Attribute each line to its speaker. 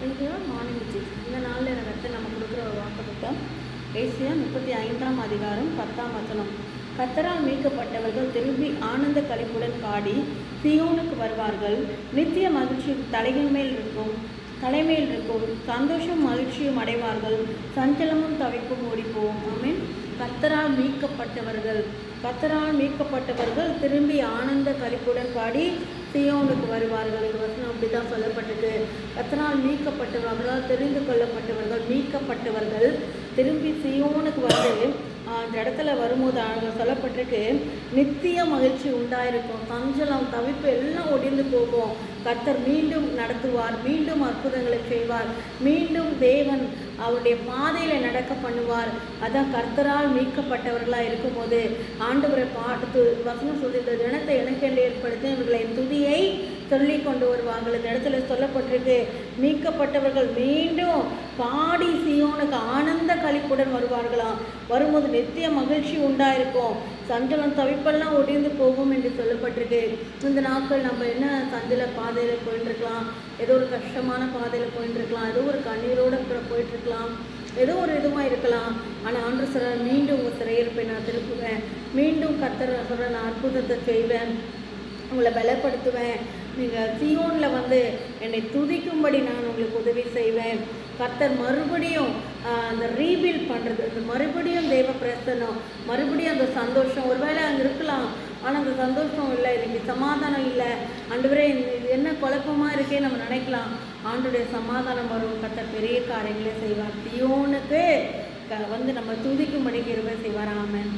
Speaker 1: இதுதான் மார்னிங் விஜய். இந்த நாளில் எனக்கு நம்ம கொடுக்குற ஒரு வாக்குத்தத்தம் ஏசியா 35ஆம் அதிகாரம் 10ஆம் வசனம். கர்த்தரால் மீட்கப்பட்டவர்கள் திரும்பி ஆனந்த களிப்புடன் பாடி சியோனுக்கு வருவார்கள். நித்திய மகிழ்ச்சி தலைமையில் இருக்கும். சந்தோஷம் மகிழ்ச்சியும் அடைவார்கள். சஞ்சலமும் தவிப்பும் ஓடிப்போம். ஆமென். கர்த்தரால் மீட்கப்பட்டவர்கள் திரும்பி ஆனந்த களிப்புடன் பாடி சியோனுக்கு வருவார்கள். இந்த வசனம் அப்படி தான் சொல்லப்பட்டது. கர்த்தரால் மீட்கப்பட்டவர்களால் தெரிந்து கொள்ளப்பட்டவர்கள் மீட்கப்பட்டவர்கள் திரும்பி சியோனுக்கு வந்து அந்த இடத்துல வரும்போது சொல்லப்பட்டிருக்கு, நித்திய மகிழ்ச்சி உண்டாயிருக்கும். சஞ்சலம் தவிப்பு எல்லாம் ஒடிந்து போகும். கர்த்தர் மீண்டும் நடத்துவார், மீண்டும் அற்புதங்களை செய்வார், மீண்டும் தேவன் அவருடைய பாதையில் நடக்க பண்ணுவார். அதான் கர்த்தரால் மீட்கப்பட்டவர்களாக இருக்கும்போது ஆண்டவரை பாட்டு வசனம் சொல்லி இந்த தினத்தை எனக்கு ஏற்படுத்தி இவர்களை துதியை சொல்லி கொண்டு வருவார்கள். இந்த இடத்துல சொல்லப்பட்டிருக்கு, மீட்கப்பட்டவர்கள் மீண்டும் பாடி சியோனுக்கு ஆனந்த களிப்புடன் வருவார்களாம். வரும்போது நித்திய மகிழ்ச்சி உண்டாயிருக்கும். சஞ்சலம் தவிப்பெல்லாம் ஒடிந்து போகும் என்று சொல்லப்பட்டிருக்கு. இந்த நாட்கள் நம்ம என்ன சஞ்சல பாதையில் போயிட்டுருக்கலாம், ஏதோ ஒரு கஷ்டமான பாதையில் போயிட்டுருக்கலாம், ஏதோ ஒரு கண்ணீரோடு போயிட்டுருக்கலாம், ஏதோ ஒரு இதுவாக இருக்கலாம். ஆனால் ஆண்டவர் சொல்றார், மீண்டும் உங்கள் சிறையிருப்பை நான் திருப்புவேன், மீண்டும் கர்த்தர் சொல்கிற நான் அற்புதத்தை செய்வேன், உங்களை பலப்படுத்துவேன். நீங்கள் சியோனில் வந்து என்னை துதிக்கும்படி நான் உங்களுக்கு உதவி செய்வேன். கர்த்தர் மறுபடியும் அந்த ரீபில்ட் பண்ணுறது, அந்த மறுபடியும் தேவ பிரசன்னம், மறுபடியும் அந்த சந்தோஷம். ஒருவேளை அங்கே இருக்கலாம், ஆனால் அந்த சந்தோஷம் இல்லை, எனக்கு சமாதானம் இல்லை, ஆண்டவரே இது என்ன குழப்பமாக இருக்கே நம்ம நினைக்கலாம். ஆண்டுடைய சமாதானம் வரும். கர்த்தர் பெரிய காரியங்களே செய்வார். சியோனுக்கு வந்து நம்ம துதிக்கும்படி கிருபை செய்வார். ஆமென்.